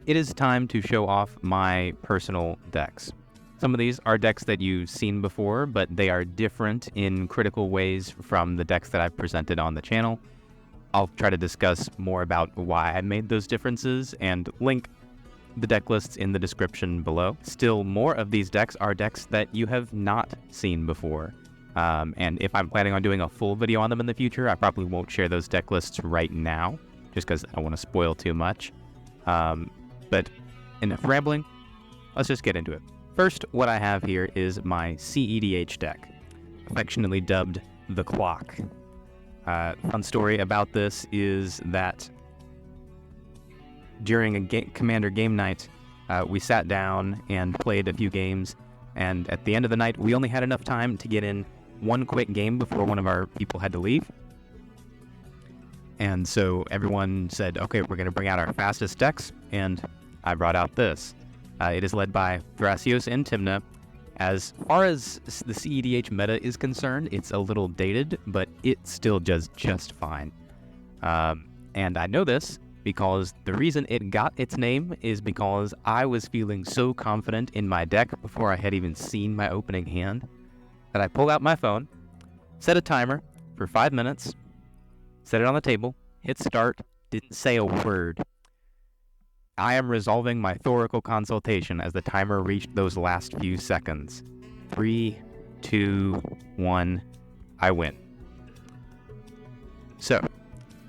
it is time to show off my personal decks. Some of these are decks that you've seen before, but they are different in critical ways from the decks that I've presented on the channel. I'll try to discuss more about why I made those differences and link the deck lists in the description below. Still, more of these decks are decks that you have not seen before. And if I'm planning on doing a full video on them in the future, I probably won't share those deck lists right now, just because I don't want to spoil too much. But enough rambling, let's just get into it. First, what I have here is my CEDH deck, affectionately dubbed the Clock. Fun story about this is that during a Commander game night, we sat down and played a few games, and at the end of the night, we only had enough time to get in one quick game before one of our people had to leave. And so everyone said, okay, we're going to bring out our fastest decks, and I brought out this. It is led by Thrasios and Tymna. As far as the CEDH meta is concerned, it's a little dated, but it still does just fine. And I know this because the reason it got its name is because I was feeling so confident in my deck before I had even seen my opening hand that I pulled out my phone, set a timer for 5 minutes, set it on the table, hit start, didn't say a word. I am resolving my Thoracle consultation as the timer reached those last few seconds. 3, 2, 1, I win. So,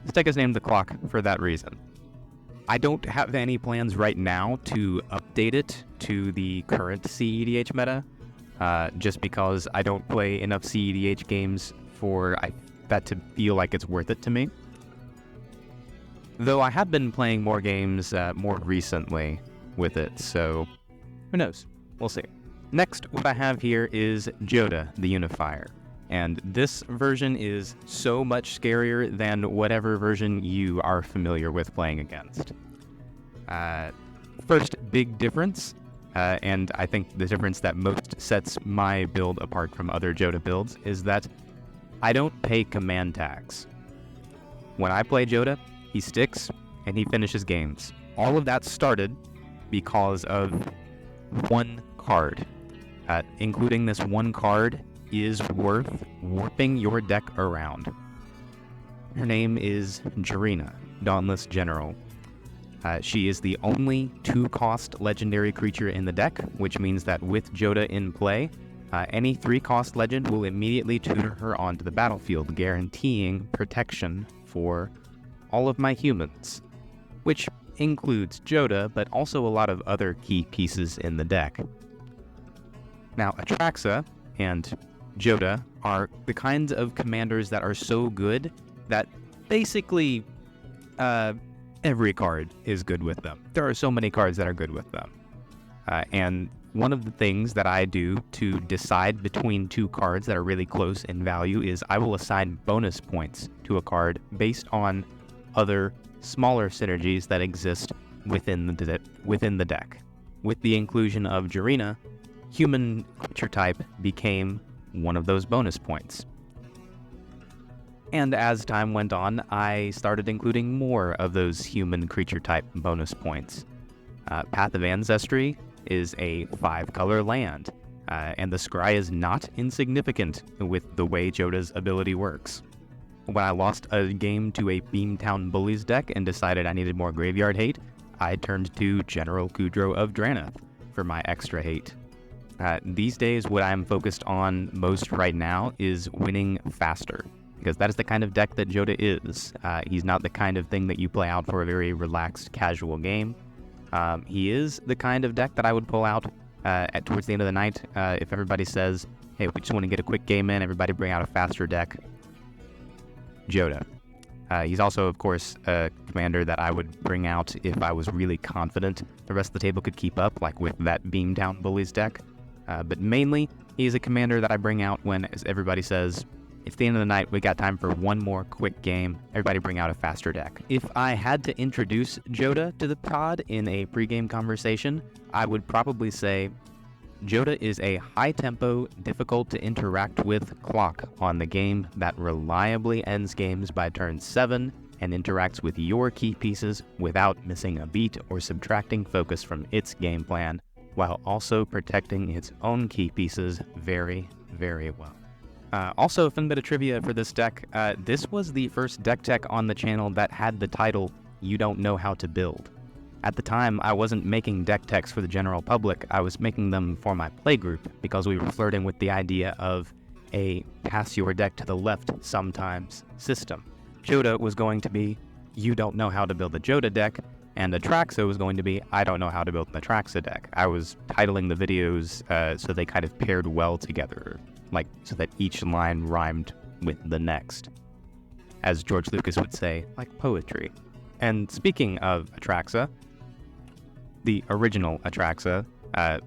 this deck is named the Clock for that reason. I don't have any plans right now to update it to the current CEDH meta, just because I don't play enough CEDH games for that to feel like it's worth it to me. Though I have been playing more games more recently with it, so who knows? We'll see. Next, what I have here is Joda, the Unifier. And this version is so much scarier than whatever version you are familiar with playing against. First big difference, and I think the difference that most sets my build apart from other Joda builds, is that I don't pay command tags. When I play Joda, he sticks and he finishes games. All of that started because of one card. Including this one card is worth warping your deck around. Her name is Jarina, Dauntless General. She is the only 2-cost legendary creature in the deck, which means that with Joda in play, any 3-cost legend will immediately tutor her onto the battlefield, guaranteeing protection for all of my humans, which includes Joda, but also a lot of other key pieces in the deck. Now, Atraxa and Joda are the kinds of commanders that are so good that basically every card is good with them. There are so many cards that are good with them. And one of the things that I do to decide between 2 cards that are really close in value is I will assign bonus points to a card based on other smaller synergies that exist within the deck. With the inclusion of Jarina, human creature type became one of those bonus points. And as time went on, I started including more of those human creature type bonus points. Path of Ancestry is a 5-color land, and the scry is not insignificant with the way Joda's ability works. When I lost a game to a Beamtown Bullies deck and decided I needed more graveyard hate, I turned to General Kudro of Drannith for my extra hate. These days, what I'm focused on most right now is winning faster, because that is the kind of deck that Joda is. He's not the kind of thing that you play out for a very relaxed, casual game. He is the kind of deck that I would pull out towards the end of the night if everybody says, hey, we just want to get a quick game in, everybody bring out a faster deck. Joda. He's also, of course, a commander that I would bring out if I was really confident the rest of the table could keep up, like with that Beamtown Bullies deck. But mainly, he's a commander that I bring out when, as everybody says, it's the end of the night, we got time for one more quick game, everybody bring out a faster deck. If I had to introduce Joda to the pod in a pregame conversation, I would probably say Joda is a high-tempo, difficult-to-interact-with clock on the game that reliably ends games by turn 7 and interacts with your key pieces without missing a beat or subtracting focus from its game plan, while also protecting its own key pieces very, very well. Also, a fun bit of trivia for this deck, this was the first deck tech on the channel that had the title, You Don't Know How to Build. At the time, I wasn't making deck techs for the general public, I was making them for my playgroup because we were flirting with the idea of a pass your deck to the left sometimes system. Joda was going to be, You Don't Know How to Build a Joda deck, and Atraxa was going to be, I Don't Know How to Build an Atraxa deck. I was titling the videos so they kind of paired well together, like so that each line rhymed with the next. As George Lucas would say, like poetry. And speaking of Atraxa, the original Atraxa,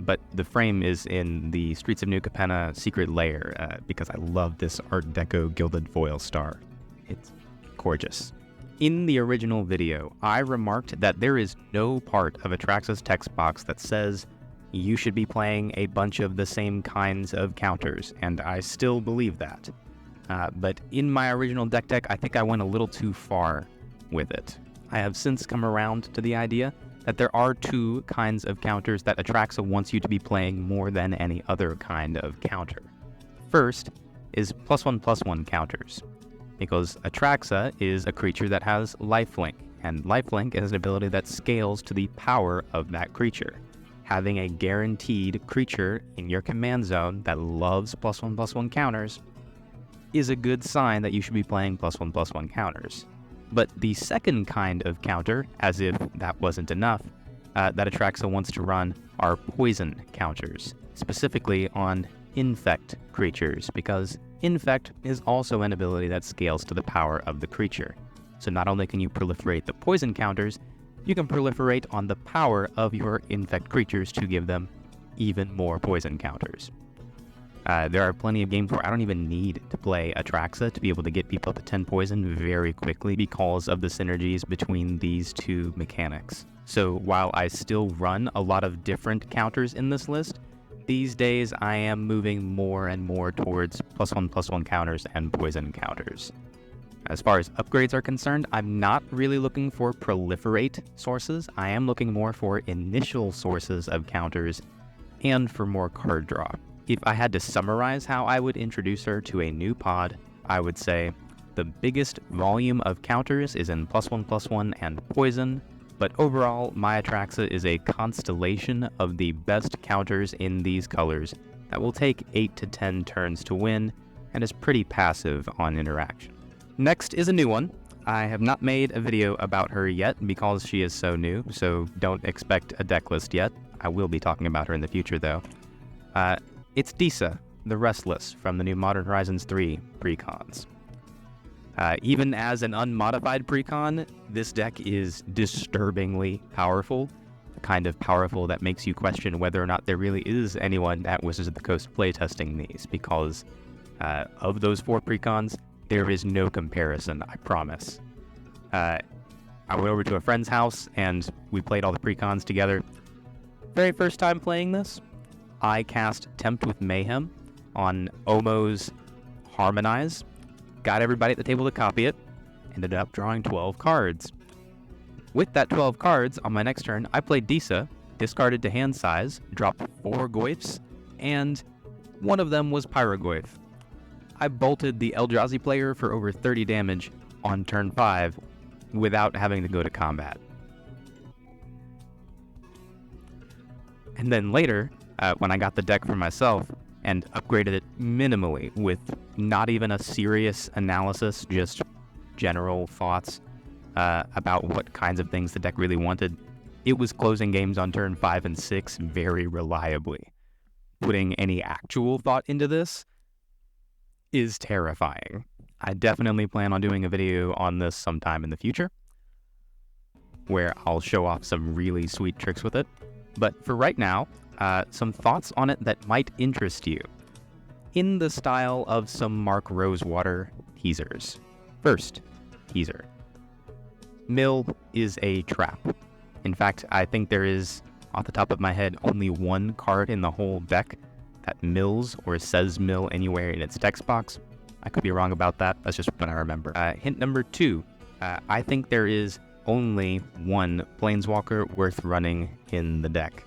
but the frame is in the Streets of New Capenna secret lair because I love this Art Deco gilded foil star. It's gorgeous. In the original video, I remarked that there is no part of Atraxa's text box that says you should be playing a bunch of the same kinds of counters, and I still believe that. But in my original deck tech, I think I went a little too far with it. I have since come around to the idea that there are two kinds of counters that Atraxa wants you to be playing more than any other kind of counter. First is +1/+1 counters, because Atraxa is a creature that has lifelink, and lifelink is an ability that scales to the power of that creature. Having a guaranteed creature in your command zone that loves +1/+1 counters is a good sign that you should be playing +1/+1 counters. But the second kind of counter, as if that wasn't enough, that Atraxa wants to run are poison counters, specifically on infect creatures, because infect is also an ability that scales to the power of the creature. So not only can you proliferate the poison counters, you can proliferate on the power of your infect creatures to give them even more poison counters. There are plenty of games where I don't even need to play Atraxa to be able to get people up to 10 poison very quickly because of the synergies between these two mechanics. So while I still run a lot of different counters in this list, these days I am moving more and more towards +1/+1 counters and poison counters. As far as upgrades are concerned, I'm not really looking for proliferate sources. I am looking more for initial sources of counters and for more card draw. If I had to summarize how I would introduce her to a new pod, I would say the biggest volume of counters is in +1/+1 and poison, but overall, my Atraxa is a constellation of the best counters in these colors that will take 8 to 10 turns to win and is pretty passive on interaction. Next is a new one. I have not made a video about her yet because she is so new, so don't expect a deck list yet. I will be talking about her in the future though. It's Daa the Restless from the new Modern Horizons 3 precons. Even as an unmodified precon, this deck is disturbingly powerful, the kind of powerful that makes you question whether or not there really is anyone at Wizards of the Coast playtesting these, because of those 4 precons, there is no comparison, I promise. I went over to a friend's house and we played all the precons together. Very first time playing this, I cast Tempt with Mayhem on Omo's Harmonize, got everybody at the table to copy it, ended up drawing 12 cards. With that 12 cards, on my next turn, I played Daa, discarded to hand size, dropped 4 Goyfs, and one of them was Pyrogoyf. I bolted the Eldrazi player for over 30 damage on turn 5 without having to go to combat. And then later, when I got the deck for myself and upgraded it minimally with not even a serious analysis, just general thoughts about what kinds of things the deck really wanted, it was closing games on turn 5 and 6 very reliably. Putting any actual thought into this is terrifying. I definitely plan on doing a video on this sometime in the future, where I'll show off some really sweet tricks with it. But for right now, some thoughts on it that might interest you, in the style of some Mark Rosewater teasers. First teaser. Mill is a trap. In fact, I think there is, off the top of my head, only one card in the whole deck that mills or says mill anywhere in its text box. I could be wrong about that, that's just what I remember. Hint number 2. I think there is only one Planeswalker worth running in the deck,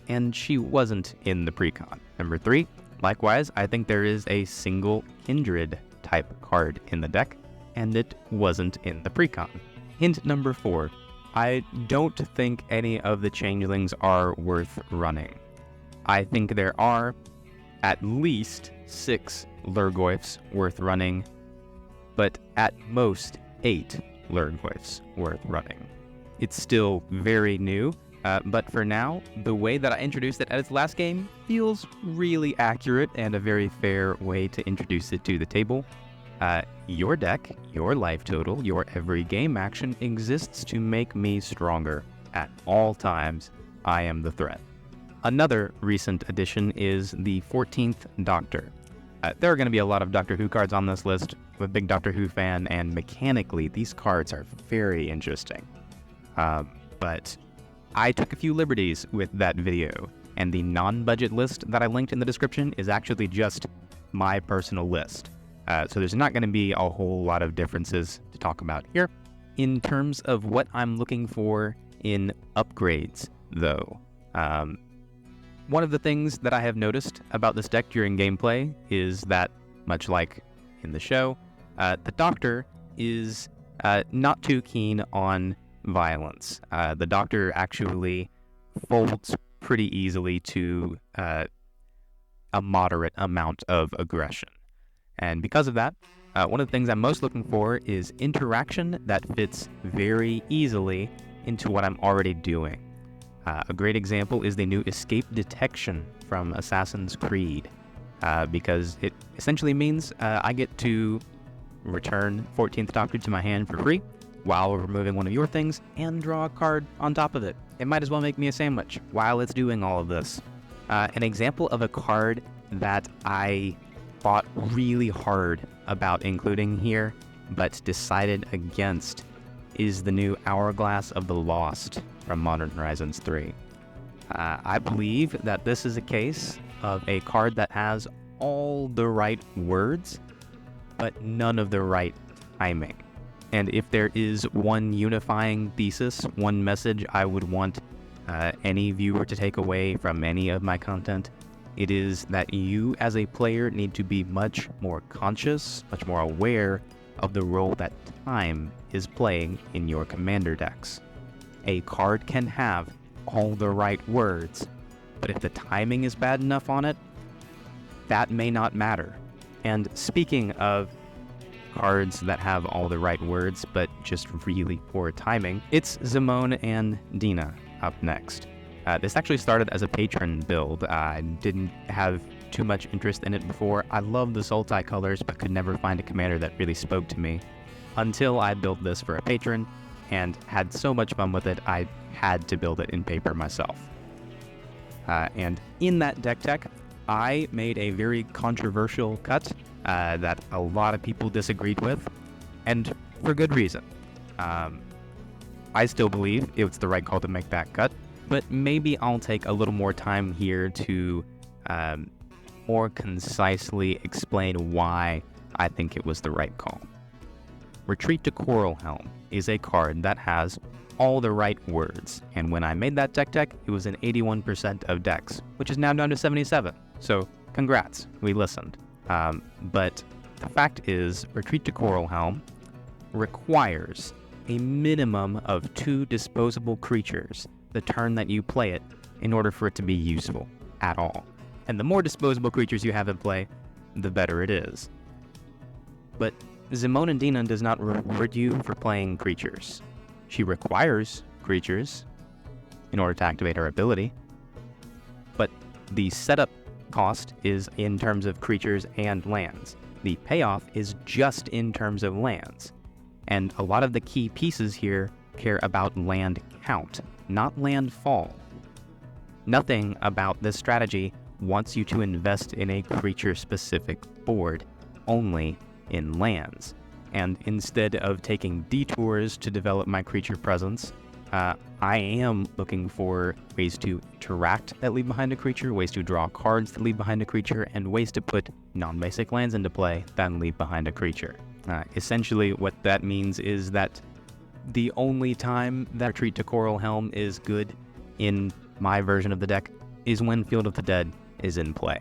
and she wasn't in the precon. Number 3, likewise, I think there is a single Kindred type card in the deck, and it wasn't in the precon. Hint number 4, I don't think any of the changelings are worth running. I think there are at least 6 Lurgoyfs worth running, but at most 8 Lurgoyfs worth running. It's still very new, but for now, the way that I introduced it at its last game feels really accurate and a very fair way to introduce it to the table. Your deck, your life total, your every game action exists to make me stronger. At all times, I am the threat. Another recent addition is the 14th Doctor. There are going to be a lot of Doctor Who cards on this list. I'm a big Doctor Who fan, and mechanically, these cards are very interesting. But I took a few liberties with that video, and the non-budget list that I linked in the description is actually just my personal list. So there's not going to be a whole lot of differences to talk about here. In terms of what I'm looking for in upgrades, though, one of the things that I have noticed about this deck during gameplay is that, much like in the show, the Doctor is not too keen on violence. The Doctor actually folds pretty easily to a moderate amount of aggression. And because of that, one of the things I'm most looking for is interaction that fits very easily into what I'm already doing. A great example is the new escape detection from Assassin's Creed, because it essentially means I get to return 14th Doctor to my hand for free while removing one of your things and draw a card on top of it. It might as well make me a sandwich while it's doing all of this. An example of a card that I thought really hard about including here, but decided against, is the new Hourglass of the Lost from Modern Horizons 3. I believe that this is a case of a card that has all the right words, but none of the right timing. And if there is one unifying thesis, one message I would want any viewer to take away from any of my content, it is that you as a player need to be much more conscious, much more aware of the role that time is playing in your commander decks. A card can have all the right words, but if the timing is bad enough on it, that may not matter. And speaking of cards that have all the right words, but just really poor timing, it's Zimone and Dina up next. This actually started as a patron build. I didn't have too much interest in it before. I love the Sultai colors, but could never find a commander that really spoke to me until I built this for a patron and had so much fun with it, I had to build it in paper myself. And in that deck tech, I made a very controversial cut that a lot of people disagreed with, and for good reason. I still believe it was the right call to make that cut, but maybe I'll take a little more time here to more concisely explain why I think it was the right call. Retreat to Coral Helm is a card that has all the right words, and when I made that deck tech, it was in 81% of decks, which is now down to 77. So congrats, we listened. But the fact is, Retreat to Coral Helm requires a minimum of 2 disposable creatures the turn that you play it in order for it to be useful at all. And the more disposable creatures you have in play, the better it is. But Zimone and Dina does not reward you for playing creatures. She requires creatures in order to activate her ability, but the setup cost is in terms of creatures and lands. The payoff is just in terms of lands. And a lot of the key pieces here care about land count, not landfall. Nothing about this strategy wants you to invest in a creature-specific board, only in lands. And instead of taking detours to develop my creature presence, I am looking for ways to interact that leave behind a creature, ways to draw cards that leave behind a creature, and ways to put non-basic lands into play that leave behind a creature. Essentially, what that means is that the only time that Retreat to Coral Helm is good in my version of the deck is when Field of the Dead is in play.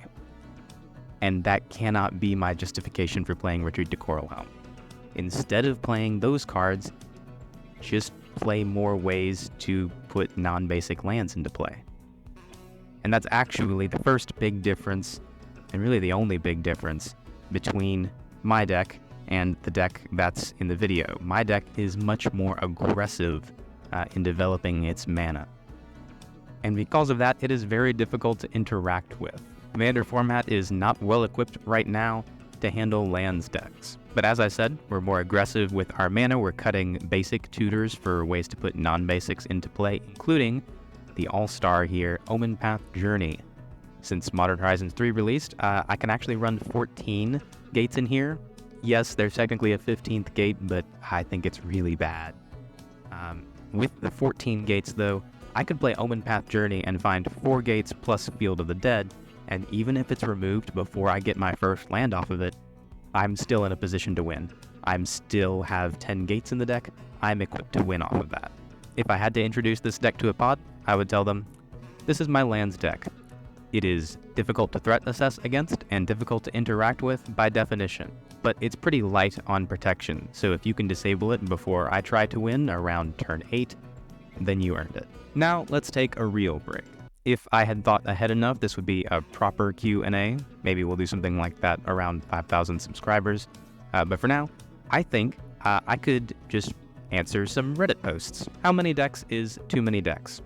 And that cannot be my justification for playing Retreat to Coral Helm. Instead of playing those cards, just play more ways to put non-basic lands into play. And that's actually the first big difference, and really the only big difference, between my deck and the deck that's in the video. My deck is much more aggressive in developing its mana. And because of that, it is very difficult to interact with. Commander format is not well equipped right now to handle lands decks. But as I said, we're more aggressive with our mana. We're cutting basic tutors for ways to put non-basics into play, including the all-star here, Omen Path Journey. Since Modern Horizons 3 released, I can actually run 14 gates in here. Yes, there's technically a 15th gate, but I think it's really bad. With the 14 gates, though, I could play Omen Path Journey and find 4 gates plus Field of the Dead, and even if it's removed before I get my first land off of it, I'm still in a position to win. I'm still have 10 gates in the deck. I'm equipped to win off of that. If I had to introduce this deck to a pod, I would tell them, this is my lands deck. It is difficult to threat assess against and difficult to interact with by definition, but it's pretty light on protection, so if you can disable it before I try to win around turn 8, then you earned it. Now let's take a real break. If I had thought ahead enough, this would be a proper Q&A. Maybe we'll do something like that around 5,000 subscribers. But for now, I think I could just answer some Reddit posts. How many decks is too many decks?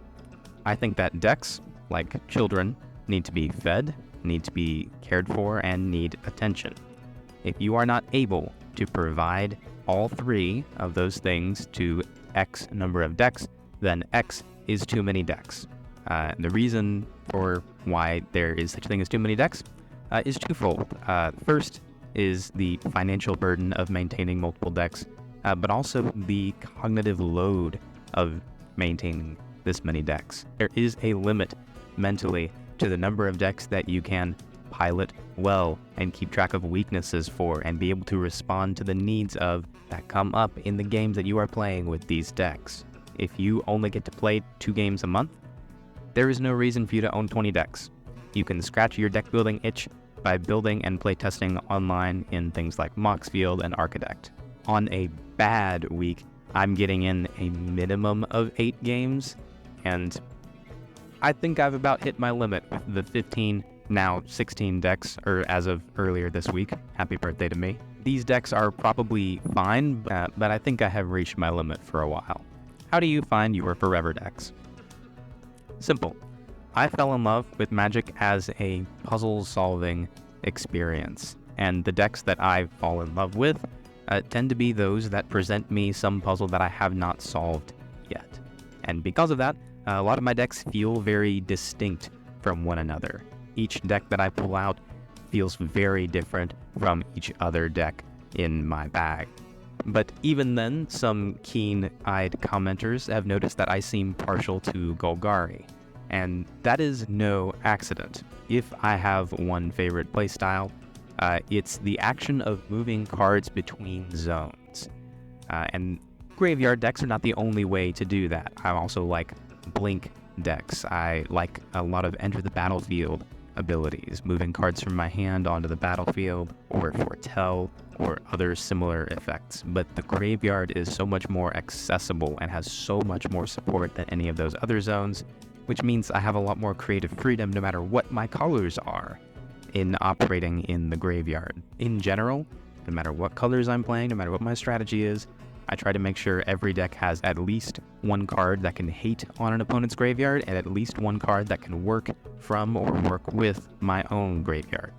I think that decks, like children, need to be fed, need to be cared for, and need attention. If you are not able to provide all 3 of those things to X number of decks, then X is too many decks. The reason for why there is such a thing as too many decks is twofold. First is the financial burden of maintaining multiple decks, but also the cognitive load of maintaining this many decks. There is a limit mentally to the number of decks that you can pilot well and keep track of weaknesses for and be able to respond to the needs of that come up in the games that you are playing with these decks. If you only get to play 2 games a month, there is no reason for you to own 20 decks. You can scratch your deck building itch by building and playtesting online in things like Moxfield and Architect. On a bad week, I'm getting in a minimum of 8 games, and I think I've about hit my limit with the 15, now 16 decks, or as of earlier this week. Happy birthday to me. These decks are probably fine, but I think I have reached my limit for a while. How do you find your forever decks? Simple. I fell in love with Magic as a puzzle-solving experience, and the decks that I fall in love with tend to be those that present me some puzzle that I have not solved yet. And because of that, a lot of my decks feel very distinct from one another. Each deck that I pull out feels very different from each other deck in my bag. But even then, some keen-eyed commenters have noticed that I seem partial to Golgari, and that is no accident. If I have one favorite playstyle, it's the action of moving cards between zones. And graveyard decks are not the only way to do that. I also like blink decks. I like a lot of enter the battlefield abilities, moving cards from my hand onto the battlefield, or foretell, or other similar effects. But the graveyard is so much more accessible and has so much more support than any of those other zones, which means I have a lot more creative freedom no matter what my colors are in operating in the graveyard. In general, no matter what colors I'm playing, no matter what my strategy is, I try to make sure every deck has at least one card that can hate on an opponent's graveyard and at least one card that can work from or work with my own graveyard.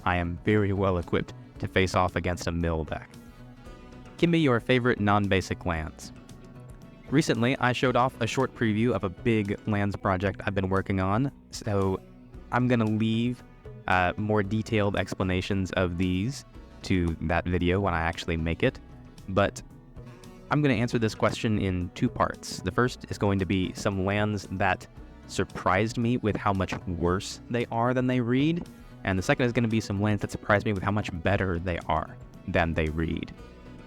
I am very well equipped to face off against a mill deck. Give me your favorite non-basic lands. Recently, I showed off a short preview of a big lands project I've been working on, so I'm going to leave more detailed explanations of these to that video when I actually make it, but I'm going to answer this question in 2 parts. The first is going to be some lands that surprised me with how much worse they are than they read, and the second is going to be some lands that surprised me with how much better they are. than they read.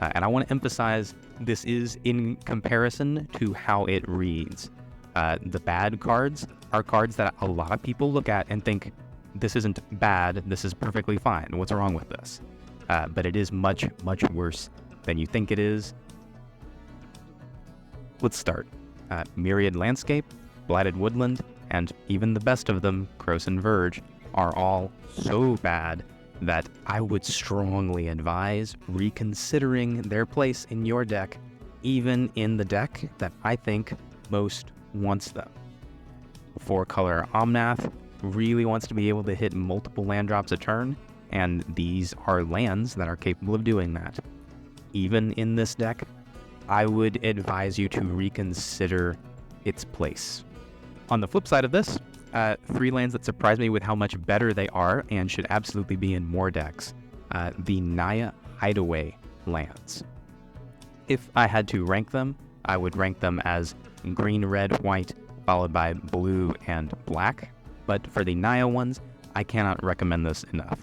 And I want to emphasize this is in comparison to how it reads. The bad cards are cards that a lot of people look at and think, this isn't bad, this is perfectly fine, what's wrong with this? But it is much, much worse than you think it is. Let's start. Myriad Landscape, Blighted Woodland, and even the best of them, Krosan Verge, are all so bad that I would strongly advise reconsidering their place in your deck, even in the deck that I think most wants them. 4-color Omnath really wants to be able to hit multiple land drops a turn, and these are lands that are capable of doing that. Even in this deck, I would advise you to reconsider its place. On the flip side of this, 3 lands that surprise me with how much better they are and should absolutely be in more decks. The Naya Hideaway lands. If I had to rank them, I would rank them as green, red, white, followed by blue and black. But for the Naya ones, I cannot recommend this enough.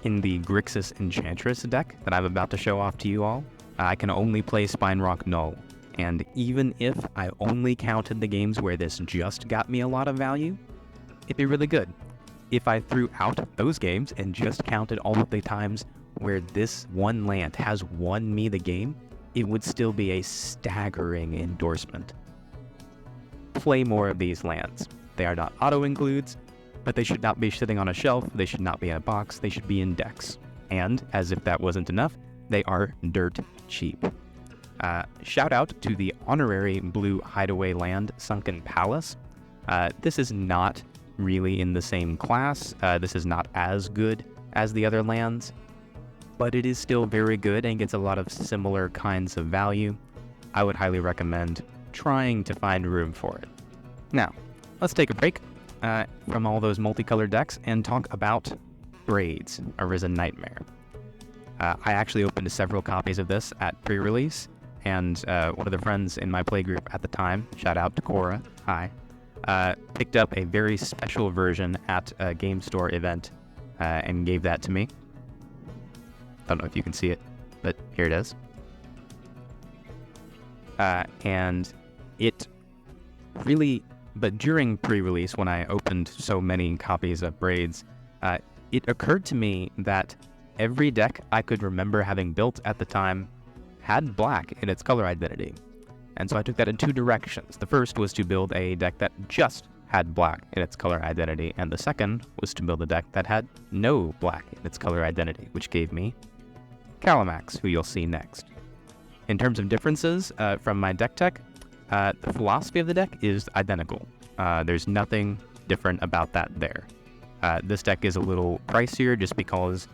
In the Grixis Enchantress deck that I'm about to show off to you all, I can only play Spinerock Null. And even if I only counted the games where this just got me a lot of value, it'd be really good. If I threw out those games and just counted all of the times where this one land has won me the game, it would still be a staggering endorsement. Play more of these lands. They are not auto-includes, but they should not be sitting on a shelf, they should not be in a box, they should be in decks. And, as if that wasn't enough, they are dirt cheap. Shout out to the honorary blue hideaway land, Sunken Palace. This is not really in the same class. This is not as good as the other lands, but it is still very good and gets a lot of similar kinds of value. I would highly recommend trying to find room for it. Now, let's take a break from all those multicolored decks and talk about Braids, Arisen Nightmare. I actually opened several copies of this at pre-release, and one of the friends in my playgroup at the time, shout out to Cora, hi, picked up a very special version at a game store event and gave that to me. Don't know if you can see it, but here it is. And it really, but during pre-release, when I opened so many copies of Braids, it occurred to me that every deck I could remember having built at the time had black in its color identity. And so I took that in 2 directions. The first was to build a deck that just had black in its color identity, and the second was to build a deck that had no black in its color identity, which gave me Kalamax, who you'll see next. In terms of differences from my deck tech, the philosophy of the deck is identical. There's nothing different about that there. This deck is a little pricier just because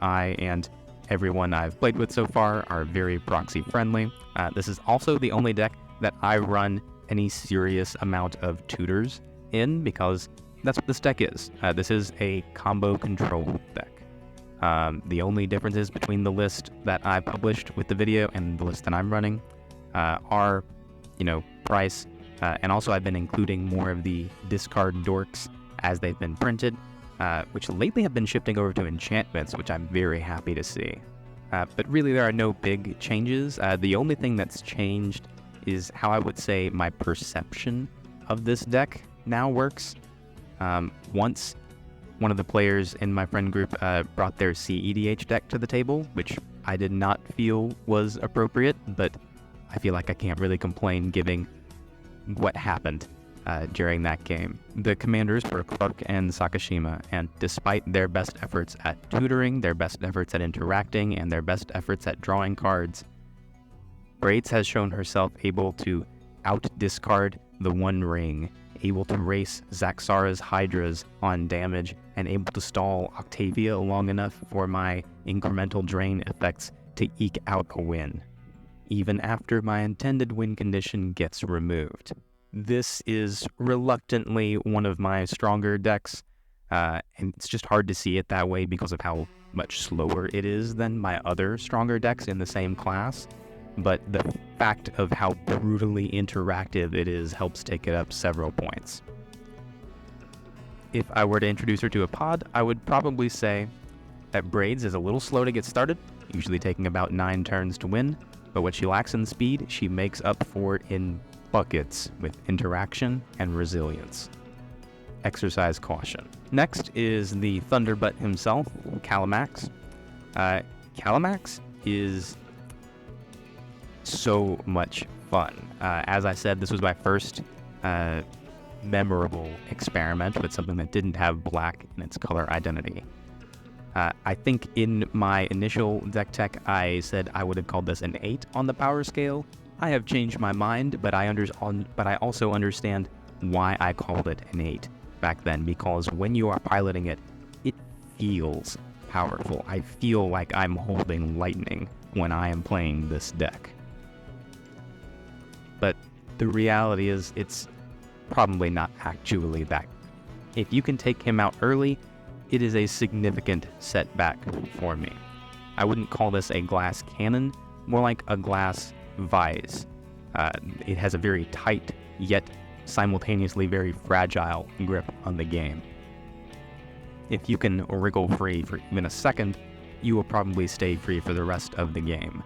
I and everyone I've played with so far are very proxy friendly. This is also the only deck that I run any serious amount of tutors in, because that's what this deck is. This is a combo control deck. The only differences between the list that I published with the video and the list that I'm running are, price, and also I've been including more of the discard dorks as they've been printed, which lately have been shifting over to enchantments, which I'm very happy to see. But really there are no big changes. The only thing that's changed is how I would say my perception of this deck now works. Once one of the players in my friend group brought their EDH deck to the table, which I did not feel was appropriate, but I feel like I can't really complain given what happened during that game. The commanders were Clark and Sakashima, and despite their best efforts at tutoring, their best efforts at interacting, and their best efforts at drawing cards, Braids has shown herself able to out-discard the One Ring, able to race Zaxara's Hydras on damage, and able to stall Octavia long enough for my incremental drain effects to eke out a win, even after my intended win condition gets removed. This is reluctantly one of my stronger decks, and it's just hard to see it that way because of how much slower it is than my other stronger decks in the same class, but the fact of how brutally interactive it is helps take it up several points. If I were to introduce her to a pod, I would probably say that Braids is a little slow to get started, usually taking about 9 turns to win, but what she lacks in speed, she makes up for in buckets with interaction and resilience. Exercise caution. Next is the Thunderbutt himself, Kalamax. Kalamax is so much fun. As I said, this was my first memorable experiment with something that didn't have black in its color identity. I think in my initial deck tech, I said I would have called this an 8 on the power scale. I have changed my mind, but I also understand why I called it an 8 back then, because when you are piloting it, it feels powerful. I feel like I'm holding lightning when I am playing this deck. But the reality is, it's probably not actually that. If you can take him out early, it is a significant setback for me. I wouldn't call this a glass cannon, more like a glass vise. It has a very tight, yet simultaneously very fragile grip on the game. If you can wriggle free for even a second, you will probably stay free for the rest of the game.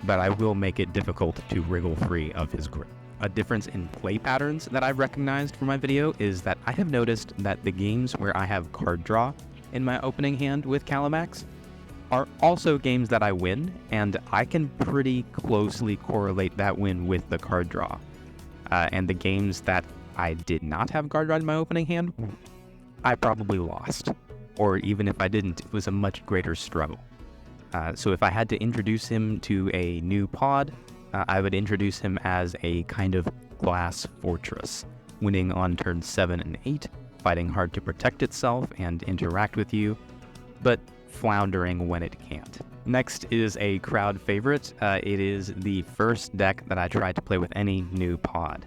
But I will make it difficult to wriggle free of his grip. A difference in play patterns that I've recognized for my video is that I have noticed that the games where I have card draw in my opening hand with Kalamax are also games that I win, and I can pretty closely correlate that win with the card draw. And the games that I did not have card draw in my opening hand, I probably lost. Or even if I didn't, it was a much greater struggle. So if I had to introduce him to a new pod, I would introduce him as a kind of glass fortress, winning on turns 7 and 8, fighting hard to protect itself and interact with you, but floundering when it can't. Next is a crowd favorite. It is the first deck that I tried to play with any new pod.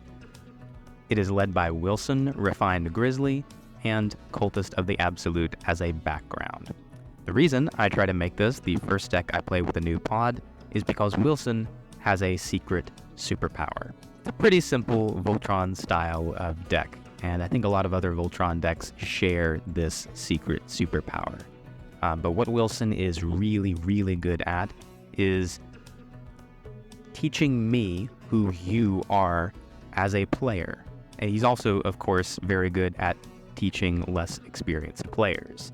It is led by Wilson, Refined Grizzly, and Cultist of the Absolute as a background. The reason I try to make this the first deck I play with a new pod is because Wilson has a secret superpower. It's a pretty simple Voltron style of deck, and I think a lot of other Voltron decks share this secret superpower. But what Wilson is really, really good at is teaching me who you are as a player. And he's also, of course, very good at teaching less experienced players.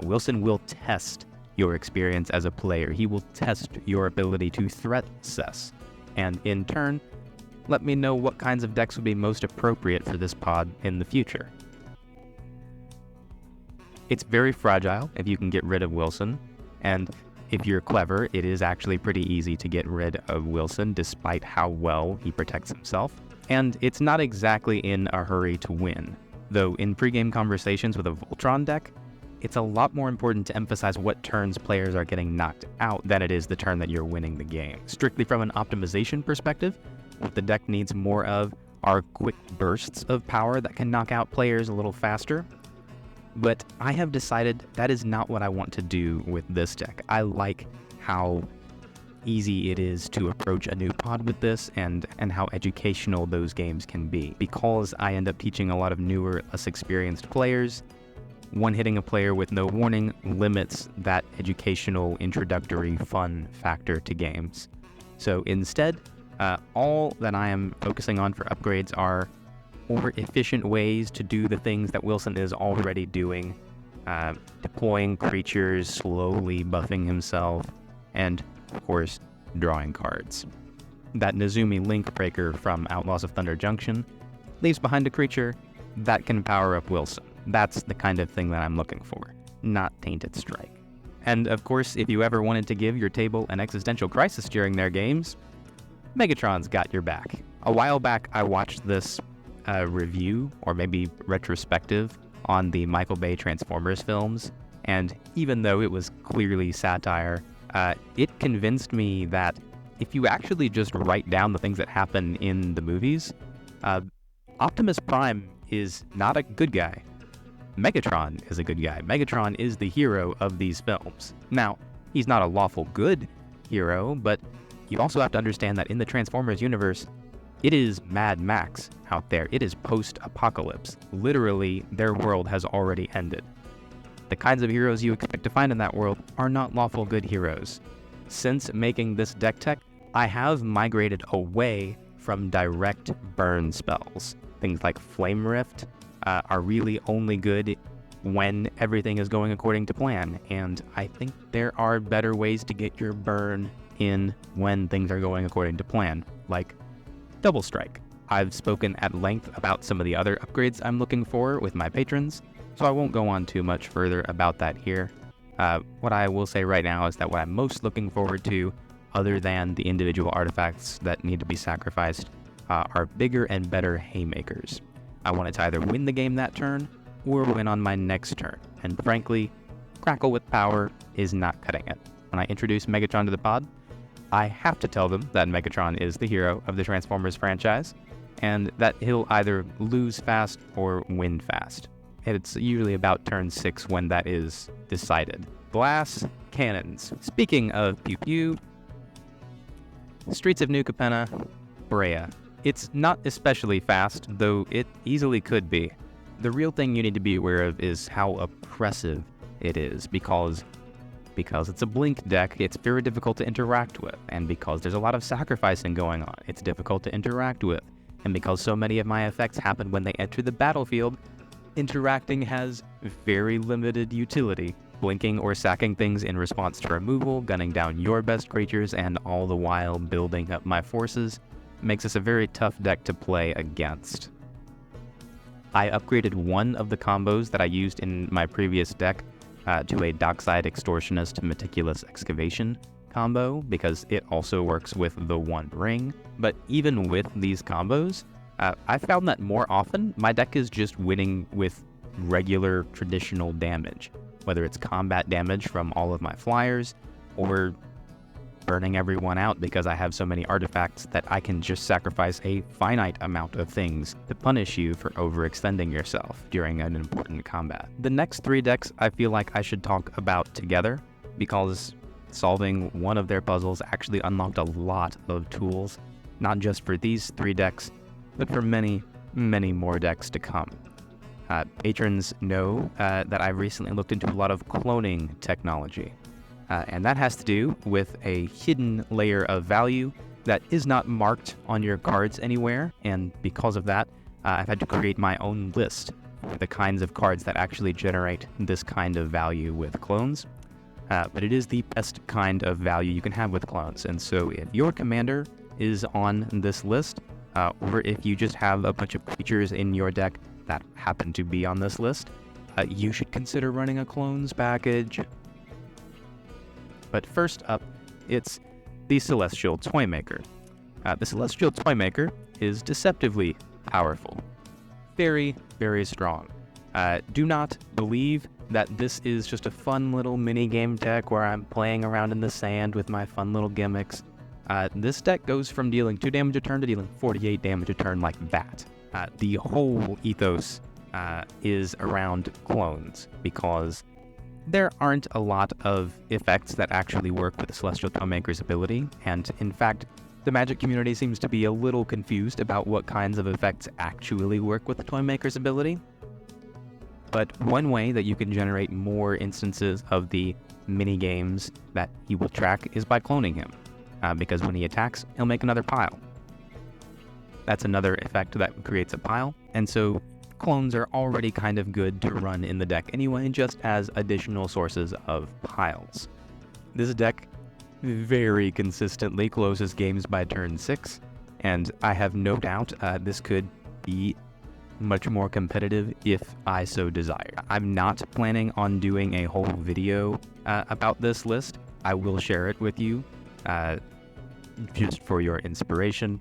Wilson will test your experience as a player. He will test your ability to threat assess, and in turn, let me know what kinds of decks would be most appropriate for this pod in the future. It's very fragile if you can get rid of Wilson, and if you're clever, it is actually pretty easy to get rid of Wilson despite how well he protects himself. And it's not exactly in a hurry to win, though in pregame conversations with a Voltron deck, it's a lot more important to emphasize what turns players are getting knocked out than it is the turn that you're winning the game. Strictly from an optimization perspective, what the deck needs more of are quick bursts of power that can knock out players a little faster. But I have decided that is not what I want to do with this deck. I like how easy it is to approach a new pod with this and how educational those games can be. Because I end up teaching a lot of newer, less experienced players, one-hitting a player with no warning limits that educational, introductory, fun factor to games. So instead, all that I am focusing on for upgrades are more efficient ways to do the things that Wilson is already doing, deploying creatures, slowly buffing himself, and, of course, drawing cards. That Nezumi Link Breaker from Outlaws of Thunder Junction leaves behind a creature that can power up Wilson. That's the kind of thing that I'm looking for, not Tainted Strike. And of course, if you ever wanted to give your table an existential crisis during their games, Megatron's got your back. A while back, I watched this review, or maybe retrospective, on the Michael Bay Transformers films, and even though it was clearly satire, it convinced me that if you actually just write down the things that happen in the movies, Optimus Prime is not a good guy. Megatron is a good guy. Megatron is the hero of these films. Now, he's not a lawful good hero, but you also have to understand that in the Transformers universe, it is Mad Max out there. It is post-apocalypse. Literally, their world has already ended. The kinds of heroes you expect to find in that world are not lawful good heroes. Since making this deck tech, I have migrated away from direct burn spells. Things like Flame Rift are really only good when everything is going according to plan, and I think there are better ways to get your burn in when things are going according to plan, like Double Strike. I've spoken at length about some of the other upgrades I'm looking for with my patrons, so I won't go on too much further about that here. What I will say right now is that what I'm most looking forward to, other than the individual artifacts that need to be sacrificed, are bigger and better haymakers. I want it to either win the game that turn, or win on my next turn, and frankly, Crackle with Power is not cutting it. When I introduce Megatron to the pod, I have to tell them that Megatron is the hero of the Transformers franchise, and that he'll either lose fast or win fast. It's usually about turn 6 when that is decided. Glass Cannons. Speaking of pew pew, Streets of New Capenna, Breya. It's not especially fast, though it easily could be. The real thing you need to be aware of is how oppressive it is, because it's a blink deck, it's very difficult to interact with, and because there's a lot of sacrificing going on, it's difficult to interact with, and because so many of my effects happen when they enter the battlefield, interacting has very limited utility. Blinking or sacking things in response to removal, gunning down your best creatures, and all the while building up my forces makes this a very tough deck to play against. I upgraded one of the combos that I used in my previous deck to a Dockside Extortionist Meticulous Excavation combo, because it also works with the One Ring. But even with these combos, I found that more often my deck is just winning with regular traditional damage, whether it's combat damage from all of my flyers or burning everyone out because I have so many artifacts that I can just sacrifice a finite amount of things to punish you for overextending yourself during an important combat. The next 3 decks I feel like I should talk about together, because solving one of their puzzles actually unlocked a lot of tools, not just for these 3 decks, but for many, many more decks to come. Patrons know that I've recently looked into a lot of cloning technology, and that has to do with a hidden layer of value that is not marked on your cards anywhere, and because of that, I've had to create my own list for the kinds of cards that actually generate this kind of value with clones. But it is the best kind of value you can have with clones, and so if your commander is on this list, or if you just have a bunch of creatures in your deck that happen to be on this list, you should consider running a clones package. But first up, it's the Celestial Toymaker. The Celestial Toymaker is deceptively powerful. Very, very strong. Do not believe that this is just a fun little mini-game deck where I'm playing around in the sand with my fun little gimmicks. This deck goes from dealing 2 damage a turn to dealing 48 damage a turn like that. The whole ethos is around clones, because there aren't a lot of effects that actually work with the Celestial Toymaker's ability, and in fact, the Magic community seems to be a little confused about what kinds of effects actually work with the Toymaker's ability. But one way that you can generate more instances of the mini-games that he will track is by cloning him, because when he attacks, he'll make another pile. That's another effect that creates a pile, and so clones are already kind of good to run in the deck anyway, just as additional sources of piles. This deck very consistently closes games by turn 6, and I have no doubt this could be much more competitive if I so desire. I'm not planning on doing a whole video about this list. I will share it with you just for your inspiration,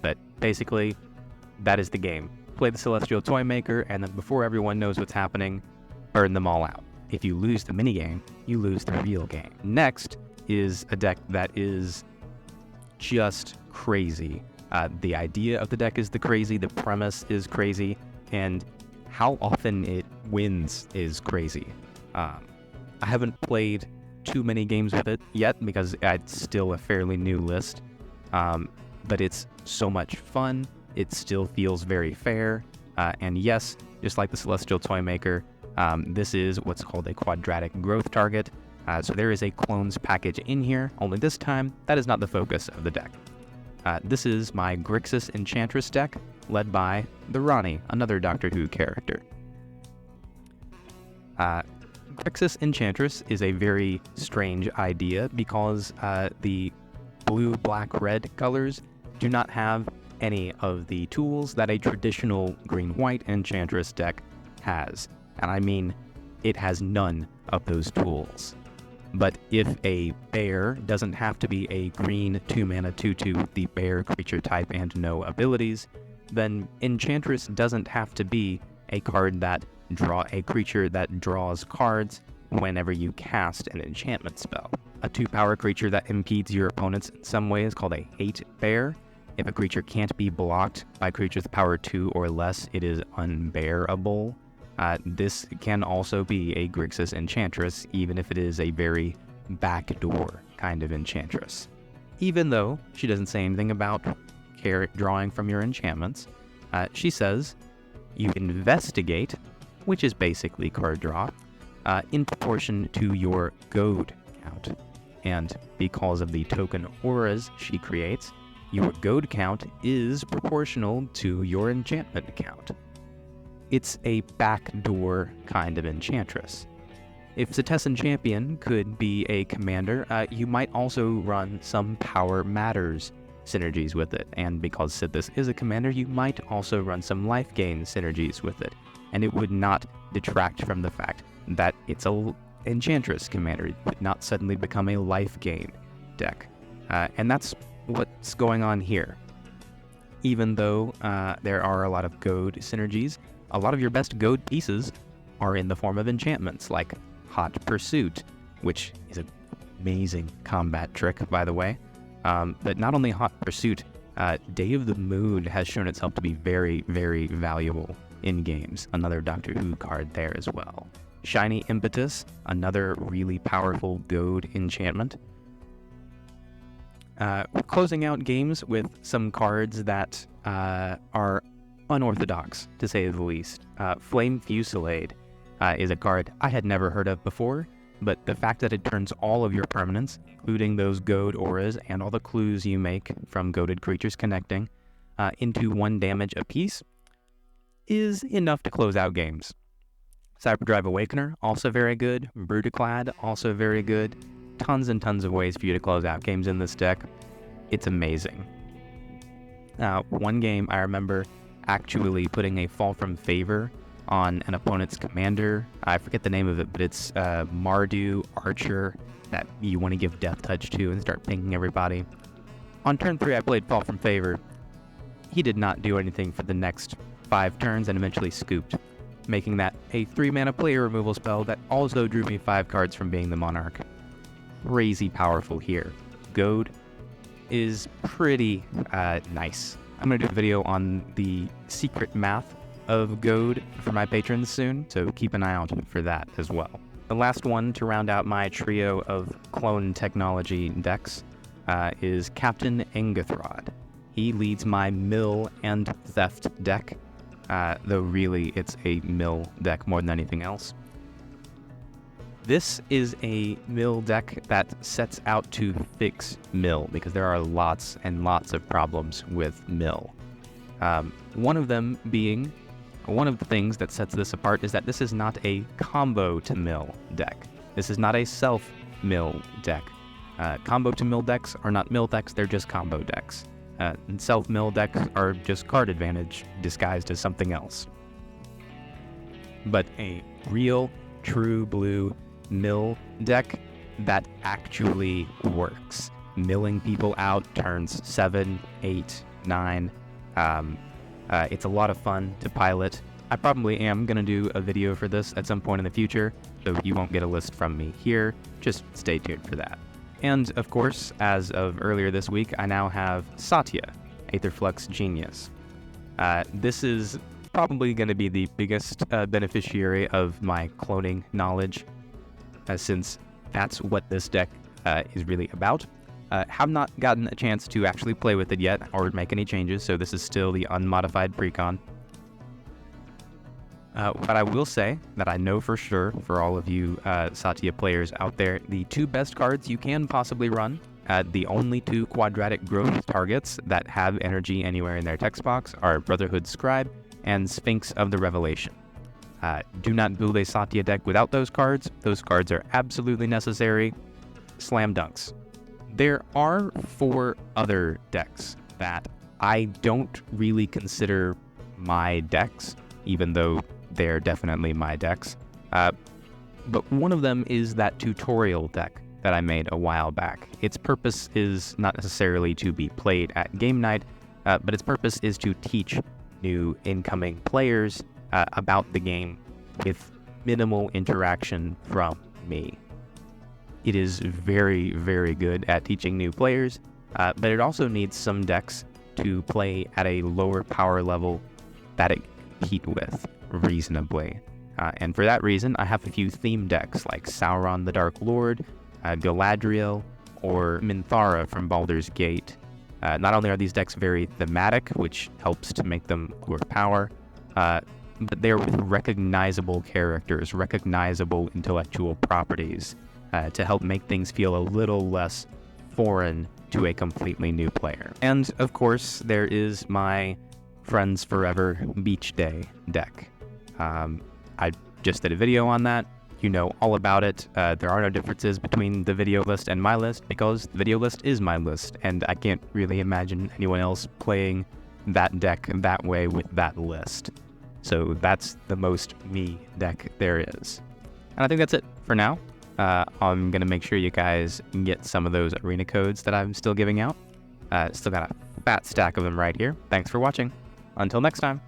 but basically that is the game. Play the Celestial Toymaker, and then before everyone knows what's happening, burn them all out. If you lose the minigame, you lose the real game. Next is a deck that is just crazy. The idea of the deck is the premise is crazy, and how often it wins is crazy. I haven't played too many games with it yet because it's still a fairly new list, but it's so much fun. It still feels very fair, and yes, just like the Celestial Toymaker, This is what's called a quadratic growth target. So there is a clones package in here, only this time, that is not the focus of the deck. This is my Grixis Enchantress deck, led by the Rani, another Doctor Who character. Grixis Enchantress is a very strange idea because the blue, black, red colors do not have any of the tools that a traditional green-white Enchantress deck has. And I mean, it has none of those tools. But if a bear doesn't have to be a green 2-mana 2/2 with the bear creature type and no abilities, then Enchantress doesn't have to be a creature that draws cards whenever you cast an enchantment spell. A 2-power creature that impedes your opponents in some way is called a hate bear. If a creature can't be blocked by creatures with power 2 or less, it is unbearable. This can also be a Grixis Enchantress, even if it is a very backdoor kind of Enchantress. Even though she doesn't say anything about drawing from your enchantments, she says you investigate, which is basically card draw, in proportion to your goad count. And because of the token auras she creates, your goad count is proportional to your enchantment count. It's a backdoor kind of Enchantress. If Setessan Champion could be a commander, you might also run some Power Matters synergies with it, and because Sithis is a commander, you might also run some life gain synergies with it, and it would not detract from the fact that it's a Enchantress commander. It would not suddenly become a life gain deck, and that's what's going on here. Even though there are a lot of goad synergies, a lot of your best goad pieces are in the form of enchantments, like Hot Pursuit, which is an amazing combat trick, by the way. But not only Hot Pursuit, Day of the Moon has shown itself to be very, very valuable in games. Another Doctor Who card there as well. Shiny Impetus, another really powerful goad enchantment. We're closing out games with some cards that are unorthodox, to say the least. Flame Fusillade is a card I had never heard of before, but the fact that it turns all of your permanents, including those goad auras and all the clues you make from goaded creatures connecting, into 1 damage apiece, is enough to close out games. Cyberdrive Awakener, also very good. Brutaclad, also very good. Tons and tons of ways for you to close out games in this deck. It's amazing. One game I remember actually putting a Fall from Favor on an opponent's commander. I forget the name of it, but it's Mardu Archer that you want to give Death Touch to and start pinging everybody. On turn 3, I played Fall from Favor. He did not do anything for the next 5 turns and eventually scooped, making that a 3-mana player removal spell that also drew me 5 cards from being the Monarch. Crazy powerful here. Goad is pretty nice. I'm going to do a video on the secret math of goad for my patrons soon, so keep an eye out for that as well. The last one to round out my trio of clone technology decks is Captain Engathrod. He leads my mill and theft deck, though really it's a mill deck more than anything else. This is a mill deck that sets out to fix mill, because there are lots and lots of problems with mill. One of the things that sets this apart is that this is not a combo to mill deck. This is not a self-mill deck. Combo to mill decks are not mill decks, they're just combo decks. And self-mill decks are just card advantage disguised as something else. But a real, true blue mill deck that actually works. Milling people out turns 7, 8, 9. It's a lot of fun to pilot. I probably am going to do a video for this at some point in the future, so you won't get a list from me here. Just stay tuned for that. And of course, as of earlier this week, I now have Satya, Aetherflux Genius. This is probably going to be the biggest beneficiary of my cloning knowledge, since that's what this deck is really about. Have not gotten a chance to actually play with it yet or make any changes, so this is still the unmodified precon. But I will say that I know for sure, for all of you Satya players out there, the 2 best cards you can possibly run, the only 2 quadratic growth targets that have energy anywhere in their text box are Brotherhood Scribe and Sphinx of the Revelation. Do not build a Satya deck without those cards. Those cards are absolutely necessary. Slam dunks. There are 4 other decks that I don't really consider my decks, even though they're definitely my decks. But one of them is that tutorial deck that I made a while back. Its purpose is not necessarily to be played at game night, but its purpose is to teach new incoming players about the game with minimal interaction from me. It is very, very good at teaching new players, but it also needs some decks to play at a lower power level that it can compete with reasonably. And for that reason, I have a few theme decks like Sauron the Dark Lord, Galadriel, or Minthara from Baldur's Gate. Not only are these decks very thematic, which helps to make them lower power, but they're with recognizable characters, recognizable intellectual properties, to help make things feel a little less foreign to a completely new player. And of course, there is my Friends Forever Beach Day deck. I just did a video on that. You know all about it. There are no differences between the video list and my list because the video list is my list, and I can't really imagine anyone else playing that deck that way with that list. So that's the most me deck there is. And I think that's it for now. I'm going to make sure you guys get some of those arena codes that I'm still giving out. Still got a fat stack of them right here. Thanks for watching. Until next time.